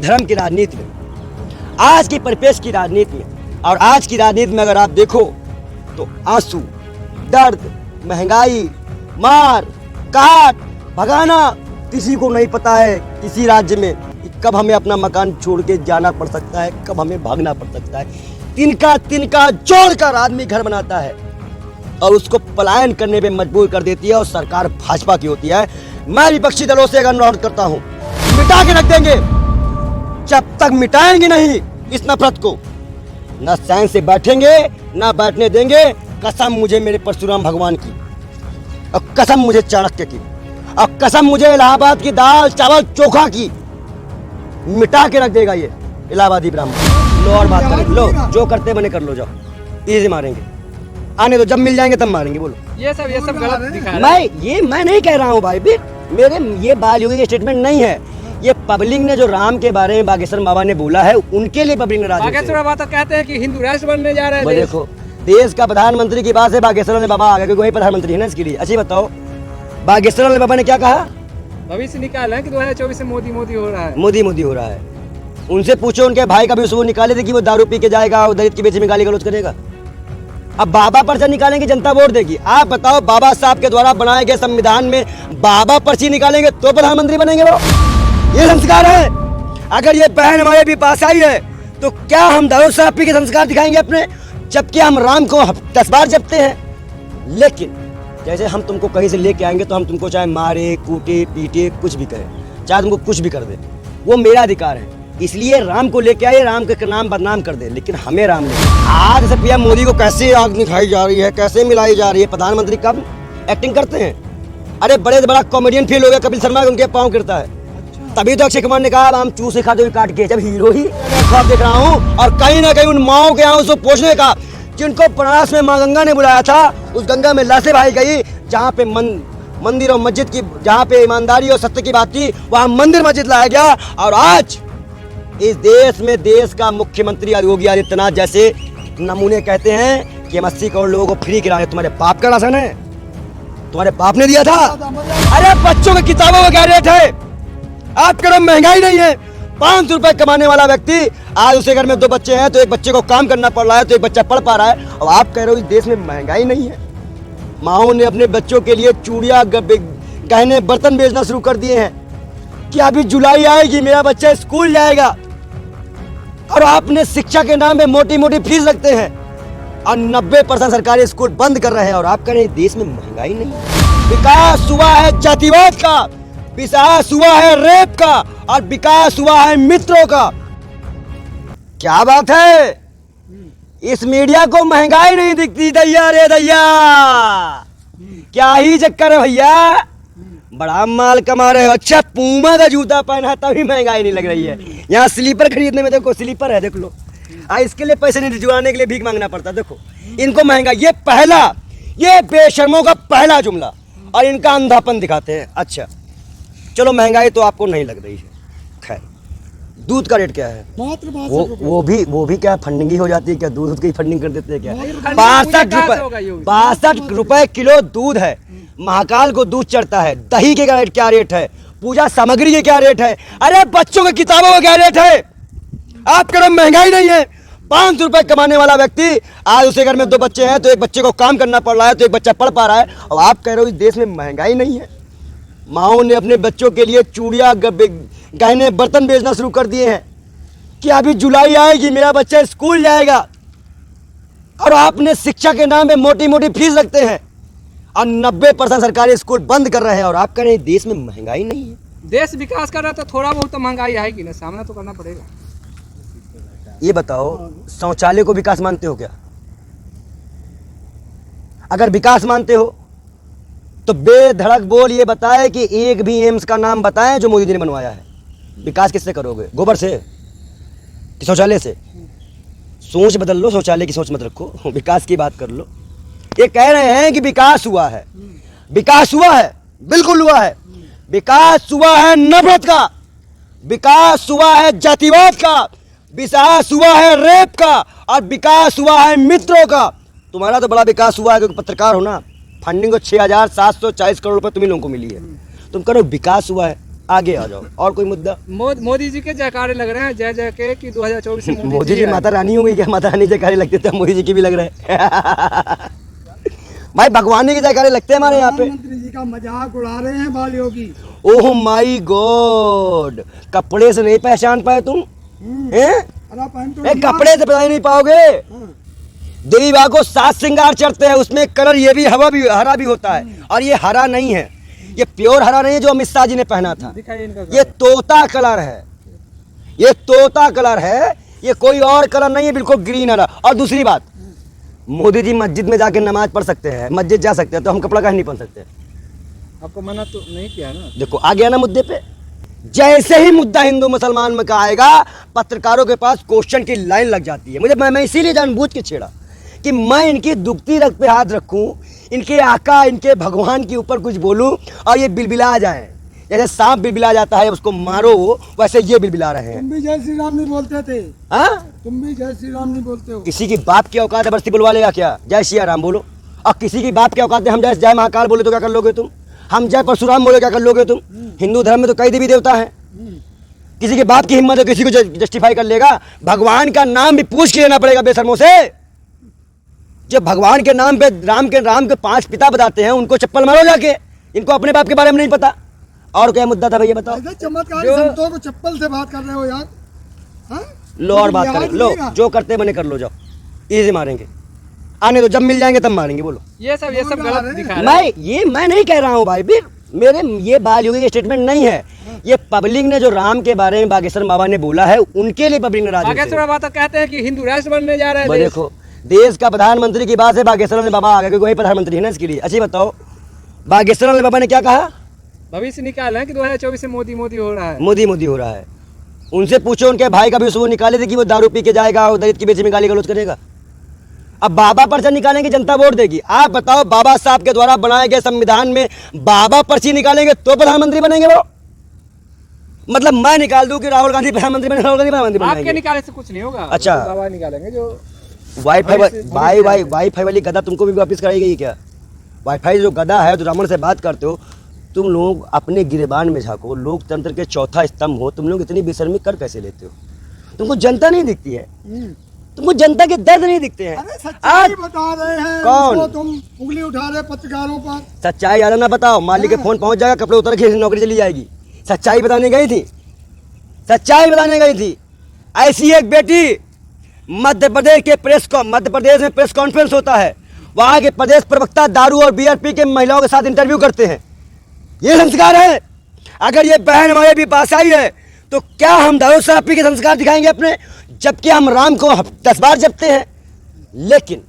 धर्म की राजनीति में, आज की परिपेश की राजनीति में और आज की राजनीति में अगर आप देखो तो आंसू, दर्द, महंगाई, मार काट, भगाना, किसी को नहीं पता है किसी राज्य में कब हमें अपना मकान छोड़ के जाना पड़ सकता है, कब हमें भागना पड़ सकता है। तिनका तिनका जोड़कर आदमी घर बनाता है और उसको पलायन करने पे मजबूर कर देती है और सरकार भाजपा की होती है। मैं विपक्षी दलों से अगर अनुरोध करता हूं, मिटा के रख देंगे, जब तक मिटाएंगे नहीं इस नफरत को, न चैन से बैठेंगे न बैठने देंगे। कसम मुझे मेरे परशुराम भगवान की, और कसम मुझे चाणक्य की, और कसम मुझे इलाहाबाद की दाल चावल चोखा की, मिटा के रख देगा ये इलाहाबादी ब्राह्मण। लो और बात करें, लो जो करते बने कर लो, जाओ इसे मारेंगे, आने दो, जब मिल जाएंगे तब मारेंगे। बोलो ये सब गलत दिखा रहा है। मैं नहीं कह रहा हूँ भाई, मेरे ये बाल योगी के स्टेटमेंट नहीं है, ये पब्लिक ने जो राम के बारे में बागेश्वर बाबा ने बोला है उनके लिए पब्लिक नाराज है। बागेश्वर बाबा तो कहते हैं कि हिंदू राष्ट्र बनने जा रहे हैं। देखो देश का प्रधानमंत्री की बात है, बागेश्वर वाले बाबा आ गए क्योंकि वही प्रधानमंत्री है ना इसके लिए। अच्छी बताओ, बागेश्वर वाले बाबा ने क्या कहा? भविष्य निकाला है कि 2024 से मोदी हो रहा है, मोदी हो रहा है। उनसे पूछो, उनके भाई का भी उसको निकाले थे कि वो दारू पी के जाएगा और दलित के बेचे में गाली गलौज करेगा। अब बाबा पर्चा निकालेंगे, जनता वोट देगी। आप बताओ, बाबा साहब के द्वारा बनाए गए संविधान में बाबा पर्ची निकालेंगे तो प्रधानमंत्री बनेंगे वो? ये संस्कार है। अगर ये बहन हमारे भी पास आई है तो क्या हम दारू शराब पी के संस्कार दिखाएंगे अपने, जबकि हम राम को 10 बार जपते हैं। लेकिन जैसे हम तुमको कहीं से लेके आएंगे तो हम तुमको चाहे मारे कूटे पीटे कुछ भी करें, चाहे तुमको कुछ भी कर दे, वो मेरा अधिकार है। इसलिए राम को लेके आए, राम के नाम बदनाम कर दे, लेकिन हमें राम नहीं। आज से पीएम मोदी को कैसे आग दिखाई जा रही है, कैसे मिलाई जा रही है। प्रधानमंत्री कब एक्टिंग करते हैं? अरे बड़े से बड़ा कॉमेडियन फेल हो गया कपिल शर्मा, उनके पाँव गिरता है। तभी तो अक्षय कुमार ने कहा हम चूसे खाते हुए काट के, जब हीरो ही ख्वाब देख रहा हूँ। और कहीं ना कहीं उन माओ के यहाँ उसको पूछने का, जिनको बनारस में माँ गंगा ने बुलाया था, उस गंगा में लाशें बहाई गई। जहाँ पे मंदिर और मस्जिद की, जहाँ पे ईमानदारी और सत्य की बात थी, वहाँ मंदिर मस्जिद लाया गया। और आज इस देश में देश का मुख्यमंत्री योगी आदित्यनाथ जैसे नमूने कहते हैं कि हम 80 करोड़ लोगों को फ्री कराएं। तुम्हारे बाप का राशन है, तुम्हारे बाप ने दिया था। अरे बच्चों की किताबों का क्या रेट है? आप कह रहे हो महंगाई नहीं है। 500 रुपए कमाने वाला व्यक्ति, आज उसे घर में 2 बच्चे हैं तो एक बच्चे को काम करना पड़ रहा है तो एक बच्चा पढ़ पा रहा है, और आप कह रहे हो इस देश में महंगाई नहीं है। माओ ने अपने बच्चों के लिए चूड़ियां, गहने, बर्तन बेचना शुरू कर दिए हैं कि अभी जुलाई आएगी मेरा बच्चा स्कूल जाएगा, और आपने शिक्षा के नाम पे मोटी मोटी फीस रखते हैं और 90% सरकारी स्कूल बंद कर रहे हैं, और आप कह रहे हैं देश में महंगाई नहीं है। विकास हुआ है जातिवाद का, विकास हुआ है रेप का, और विकास हुआ है मित्रों का। क्या बात है? इस मीडिया को महंगाई नहीं दिखती। दैया रे दैया, क्या ही चक्कर है भैया, बड़ा माल कमा रहे हो। अच्छा पूमा का जूता पहना है तभी महंगाई नहीं लग रही है। यहाँ स्लीपर खरीदने में देखो, स्लीपर है देख लो, इसके लिए पैसे नहीं जुटाने के लिए भीख मांगना पड़ता। देखो इनको महंगाई, ये बेशर्मों का पहला जुमला, और इनका अंधापन दिखाते हैं। अच्छा चलो महंगाई तो आपको नहीं लग रही है, खैर दूध का रेट क्या है? वो भी क्या फंडिंग ही हो जाती है क्या? दूध की फंडिंग कर देते हैं क्या? 62 रुपए किलो दूध है। महाकाल को दूध चढ़ता है। दही के क्या रेट है? पूजा सामग्री के क्या रेट है? अरे बच्चों की किताबों का क्या रेट है? आप कह रहे हो महंगाई नहीं है। 500 रुपए कमाने वाला व्यक्ति, आज उसे घर में 2 बच्चे हैं तो एक बच्चे को काम करना पड़ रहा है तो एक बच्चा पढ़ पा रहा है, और आप कह रहे हो इस देश में महंगाई नहीं है। माओ ने अपने बच्चों के लिए चूड़ियां, गहने, बर्तन बेचना शुरू कर दिए हैं कि अभी जुलाई आएगी मेरा बच्चा स्कूल जाएगा, और आपने शिक्षा के नाम पे मोटी मोटी फीस रखते हैं और 90% सरकारी स्कूल बंद कर रहे हैं, और आप कह रहे हैं देश में महंगाई नहीं है। देश विकास कर रहा है तो थोड़ा बहुत तो महंगाई आएगी ना, सामना तो करना पड़ेगा। ये बताओ, शौचालय को विकास मानते हो क्या? अगर विकास मानते हो तो बेधड़क बोल ये बताए कि एक भी एम्स का नाम बताएं जो मोदी जी ने बनवाया है। विकास किससे करोगे? गोबर से कि शौचालय से? सोच बदल लो, शौचालय की सोच मत रखो, विकास की बात कर लो। ये कह रहे हैं कि विकास हुआ है, विकास हुआ है, बिल्कुल हुआ है। विकास हुआ है नफरत का, विकास हुआ है जातिवाद का, विकास हुआ है रेप का, और विकास हुआ है मित्रों का। तुम्हारा तो बड़ा विकास हुआ है क्योंकि पत्रकार हो ना। फंडिंग को 6740 करोड़ रुपए तुम्ही लोगों को मिली है, तुम करो विकास हुआ है। आगे आ जाओ। और कोई मुद्दा? मोदी जी के जयकारे लग रहे हैं, जय जय के कि 2024 में मोदी जी माता रानी हो गई क्या? माता रानी जयकारे लगते थे, मोदी जी की भी लग रहे हैं। भाई भगवान के जयकारे लगते हैं हमारे यहाँ पे। प्रधानमंत्री जी का मजाक उड़ा रहे हैं बालियों की। ओह माय गॉड, कपड़े से नहीं पहचान पाए तुम? हैं? अरे पहन तो ए, कपड़े से पहचान नहीं पाओगे। देवी माँ को 7 श्रृंगार चढ़ते हैं, उसमें कलर ये भी हरा भी होता है, और ये हरा नहीं है, ये प्योर हरा नहीं है जो अमित शाह जी ने पहना था। दिखाइए इनका ये तोता कलर है, ये तोता कलर है, ये कोई और कलर नहीं है, बिल्कुल ग्रीन हरा। और दूसरी बात, मोदी जी मस्जिद में जाके नमाज पढ़ सकते हैं, मस्जिद जा सकते हैं, तो हम कपड़ा काहे नहीं पहन सकते? आपको मना तो नहीं किया ना। देखो आ गया ना मुद्दे पे। जैसे ही मुद्दा हिंदू मुसलमान में का आएगा, पत्रकारों के पास क्वेश्चन की लाइन लग जाती है। मुझे मैं इसीलिए जानबूझ के छेड़ा कि मैं इनकी दुखती रग पे हाथ रखूं, इनके आका, इनके भगवान के ऊपर कुछ बोलूं और ये बिलबिला जाए। जैसे सांप बिलबिला जाता है, उसको मारो, वैसे ये बिलबिला रहे हैं। तुम भी जय श्री राम नहीं बोलते थे? हाँ, तुम भी जय श्री राम नहीं बोलते हो? किसी की बाप की औकात है बस्ती बुलवा लेगा क्या? जय सिया राम बोलो। और किसी की बाप की औकात है हम जय महाकाल बोले तो क्या कर लोगे तुम? हम जय परशुराम बोले क्या कर लोगे तुम? हिंदू धर्म में तो कई देवी देवता है। किसी के बाप की हिम्मत है किसी को जस्टिफाई कर लेगा? भगवान का नाम भी पूछ के लेना पड़ेगा बेशर्मों से। जब भगवान के नाम पे राम के 5 पिता बताते हैं, उनको चप्पल मारो जाके। इनको अपने बाप के बारे में नहीं पता। और क्या मुद्दा था भैया बताओ? ऐसे चमत्कारी संतों को चप्पल से बात कर रहे हो यार। हाँ? लो और बात करें, लो जो करते बने कर लो, जाओ इजी मारेंगे। आने दो, जब मिल जाएंगे तब मारेंगे। बोलो। ये सब गलत दिखा रहा है। मैं नहीं कह रहा हूँ भाई, फिर मेरे ये बाल योगी के स्टेटमेंट नहीं है, ये पब्लिक ने जो राम के बारे में बागेश्वर बाबा ने बोला है, उनके लिए पब्लिक नाराज है। बागेश्वर बाबा तो कहते हैं कि हिंदू राष्ट्र बनने जा रहा है। देखो, देश का प्रधानमंत्री की बात है, बागेश्वर बाबा आ गए क्योंकि वही प्रधानमंत्री है ना इसके लिए। अच्छा बताओ, बागेश्वर बाबा ने क्या कहा? भविष्य निकाला है कि 2024 में मोदी हो रहा है। मोदी हो रहा है। उनसे पूछो, उनके भाई का भी वो निकाले थे कि वो दारू पी के जाएगा और दलित की बेटी में गाली गलौज करेगा। अब बाबा पर्चा निकालेंगे, जनता वोट देगी। आप बताओ, बाबा साहब के द्वारा बनाए गए संविधान में बाबा पर्ची निकालेंगे तो प्रधानमंत्री बनेंगे वो? मतलब मैं निकाल दूं कि राहुल गांधी प्रधानमंत्री बने, राहुल गांधी प्रधानमंत्री आपके बनेंगे? निकाले से कुछ नहीं होगा। अच्छा। बाबा निकालेंगे जो वाईफाई वाली गदा तुमको भी वापिस कराई गई क्या? वाईफाई जो गदा है, तो रावण से बात करते हो तुम लोग, अपने गिरेबान में झांको। लोकतंत्र के चौथा स्तंभ हो तुम लोग, इतनी बेशर्मी कर कैसे लेते हो? तुमको जनता नहीं दिखती है, तुमको जनता के दर्द नहीं दिखते हैं। अरे सच्चाई बता रहे हैं। कौन? उसको तुम उंगली उठा रहे पत्रकारों पर। सच्चाई ज्यादा ना बताओ, मालिक के फोन पहुंच जाएगा, कपड़े उतर के नौकरी चली जाएगी। सच्चाई बताने गई थी, सच्चाई बताने गई थी। ऐसी एक बेटी मध्य प्रदेश में प्रेस कॉन्फ्रेंस होता है, वहां के प्रदेश प्रवक्ता दारू और बियर पी के महिलाओं के साथ इंटरव्यू करते हैं। ये संस्कार है? अगर ये बहन हमारे भी पास आई है तो क्या हम दारू शराब पी के संस्कार दिखाएंगे अपने, जबकि हम राम को 10 बार जपते हैं? लेकिन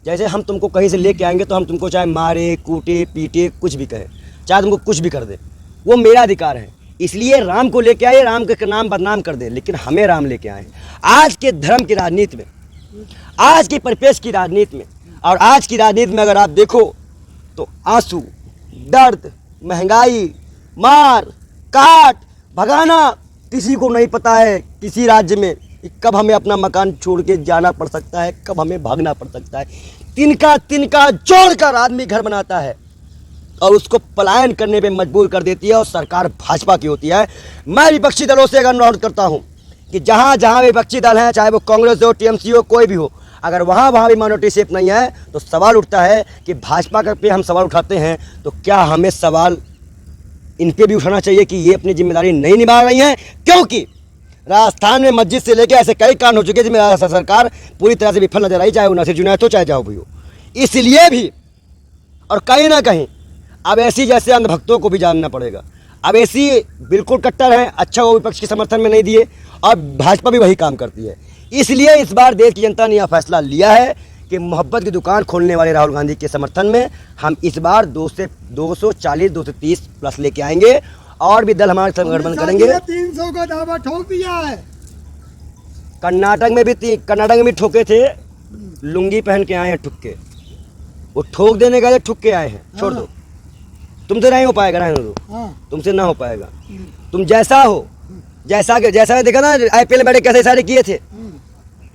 जैसे हम तुमको कहीं से लेके आएंगे तो हम तुमको चाहे मारे, कूटे, पीटे, कुछ भी कहें, चाहे तुमको कुछ भी कर दे, वो मेरा अधिकार है। इसलिए राम को लेके आए, राम के नाम बदनाम कर दे, लेकिन हमें राम लेके आए। आज के धर्म की राजनीति में, आज के परिपेश की राजनीति में और आज की राजनीति में अगर आप देखो तो आंसू, दर्द, महंगाई, मार काट, भगाना, किसी को नहीं पता है किसी राज्य में कब हमें अपना मकान छोड़ के जाना पड़ सकता है, कब हमें भागना पड़ सकता है। तिनका जोड़कर आदमी घर बनाता है और उसको पलायन करने पे मजबूर कर देती है, और सरकार भाजपा की होती है। मैं विपक्षी दलों से अगर अनुरोध करता हूं कि जहां जहां विपक्षी दल हैं, चाहे वो कांग्रेस हो, टीएमसी हो, कोई भी हो, अगर वहां भी माइनॉरिटी शेप नहीं है तो सवाल उठता है कि भाजपा पे हम सवाल उठाते हैं तो क्या हमें सवाल इन पे भी उठाना चाहिए कि ये अपनी जिम्मेदारी नहीं निभा रही हैं? क्योंकि राजस्थान में मस्जिद से लेकर ऐसे कई कांड हो चुके हैं जिसमें सरकार पूरी तरह से विफल नजर आई, चाहे वो नासिर जुनैद हो, चाहे जाओ भी हो। इसलिए भी और कहीं ना कहीं अब ऐसी जैसे अंधभक्तों को भी जानना पड़ेगा। अब ऐसी बिल्कुल कट्टर हैं, अच्छा वो विपक्ष के समर्थन में नहीं दिए, और भाजपा भी वही काम करती है। इसलिए इस बार देश की जनता ने यह फैसला लिया है कि मोहब्बत की दुकान खोलने वाले राहुल गांधी के समर्थन में हम इस बार 240, 230 प्लस लेके आएंगे, और भी दल हमारे संग गठबंधन करेंगे। 300 का दावा ठोक दिया है। कर्नाटक में भी ठोके थे, लुंगी पहन के आए हैं ठुक्के, वो ठोक देने गए, ठुक के आए हैं। छोड़ दो, तुमसे नहीं हो पाएगा, रहने दो, तुमसे ना हो पाएगा। तुम जैसा हो, जैसा देखा ना IPL में बैठे कैसे इशारे किए थे,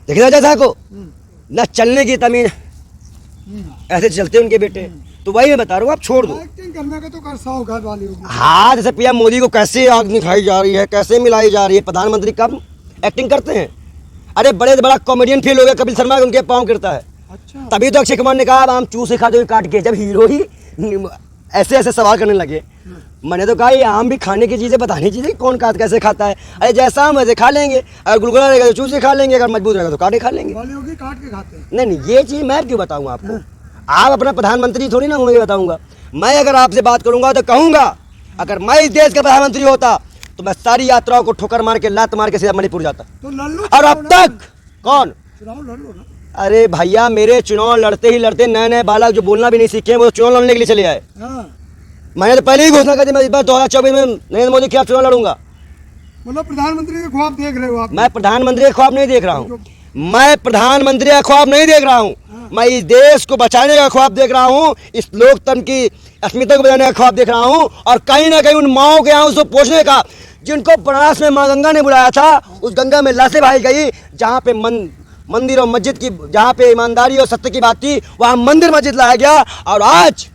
देखे ना जैसा को, ना चलने की तमीज, ऐसे चलते उनके बेटे। तो वही मैं बता रहा हूँ, आप छोड़ दो। एक्टिंग करने का तो कर सौ घर वाली होगी। हाँ, जैसे पीएम मोदी को कैसे आग दिखाई जा रही है, कैसे मिलाई जा रही है, प्रधानमंत्री कब एक्टिंग करते हैं? अरे बड़े से बड़ा कॉमेडियन फेल हो गया कपिल शर्मा, उनके पाँव गिरता है। अच्छा, तभी तो अक्षय कुमार ने कहा आम चूसे खाते हुए काट के, जब हीरो ही ऐसे ऐसे सवाल करने लगे। मैंने तो कहा ये आम भी खाने की चीज़ें, बतानी चीज़ें कौन कैसे खाता है। अरे जैसा हम वैसे खा लेंगे, अगर गुलगुला रहेगा तो चूसे खा लेंगे, अगर मजबूत रहेगा तो काटे खा लेंगे। वाली होगी काट के खाते हैं। नहीं नहीं, ये चीज़ मैं क्यों बताऊँ आपको? आप अपना प्रधानमंत्री थोड़ी ना होंगे बताऊँगा। मैं अगर आपसे बात करूँगा तो कहूँगा अगर मैं इस देश का प्रधानमंत्री होता तो मैं सारी यात्राओं को ठोकर मार के लात मार के सीधा मणिपुर जाता। तो लड़ लो और अब तक कौन? चुनाव लड़ लो ना। अरे भैया, मेरे चुनाव लड़ते ही लड़ते नए नए बालक जो बोलना भी नहीं सीखे वो चुनाव लड़ने के लिए चले आए। हाँ, मैंने तो पहले ही घोषणा कर दी मैं इस बार 2024 में नरेंद्र मोदी के खिलाफ चुनाव लड़ूंगा। मतलब प्रधानमंत्री के ख्वाब देख रहे हो आप? मैं प्रधानमंत्री का ख्वाब नहीं देख रहा हूँ, मैं प्रधानमंत्री का ख्वाब नहीं देख रहा हूँ, मैं इस देश को बचाने का ख्वाब देख रहा हूँ, इस लोकतंत्र की अस्मिता को बचाने का ख्वाब देख रहा हूँ, और कहीं ना कहीं उन माओं के यहाँ उसको पहुँचने का जिनको बनारस में माँ गंगा ने बुलाया था, उस गंगा में लाशें बहाई गई, जहाँ पे मंदिर और मस्जिद की, जहाँ पे ईमानदारी और सत्य की बात थी वहाँ मंदिर मस्जिद लाया गया। और आज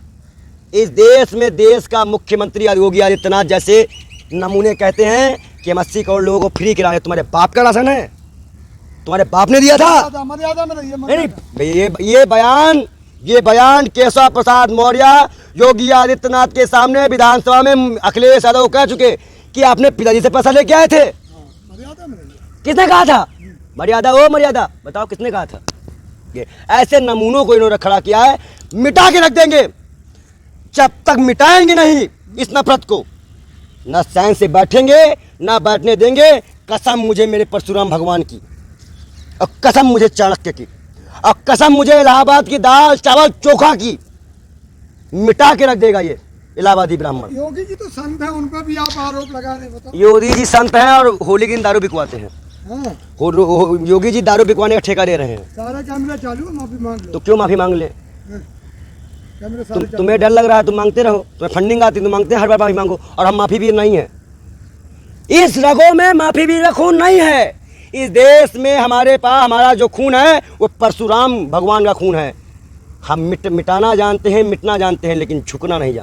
इस देश में देश का मुख्यमंत्री योगी आदित्यनाथ जैसे नमूने कहते हैं कि हम 80 करोड़ लोगों को फ्री करा रहे। तुम्हारे बाप का राशन है? तुम्हारे बाप ने दिया था? मर्यादा में रहिए, नहीं मर्यादा। ये बयान केशव प्रसाद मौर्य योगी आदित्यनाथ के सामने विधानसभा में अखिलेश यादव कह चुके कि आपने पिताजी से पैसा लेके आए थे। मर्यादा में रहिए। किसने कहा था? मर्यादा, ओ मर्यादा, बताओ किसने कहा था? ये ऐसे नमूनों को इन्होंने खड़ा किया है, मिटा के रख देंगे। जब तक मिटाएंगे नहीं इस नफरत को, न चैन से बैठेंगे न बैठने देंगे। कसम मुझे मेरे परशुराम भगवान की, और कसम मुझे चाणक्य की, और कसम मुझे इलाहाबाद की दाल चावल चोखा की, मिटा के रख देगा ये इलाहाबादी ब्राह्मण। योगी जी तो संत है, उन पर भी आप आरोप लगा रहे, बताओ। योगी जी संत हैं और होली के दिन दारू बिकवाते हैं। हाँ, योगी जी दारू बिकवाने का ठेका ले रहे हैं। सारे कैमरे चालू है, माफी मांग लो। तो क्यों माफी मांग ले? कैमरे सारे चालू। तुम्हें डर लग रहा है, तुम मांगते रहो, तुम्हें फंडिंग आती, तुम मांगते हैं हर बार माफी मांगो, और हम माफी भी नहीं है। इस रगों में माफी भी खून नहीं है। इस देश में हमारे पास हमारा जो खून है वो परशुराम भगवान का खून है। हम मिटाना जानते हैं, मिटना जानते हैं, लेकिन झुकना नहीं जानते।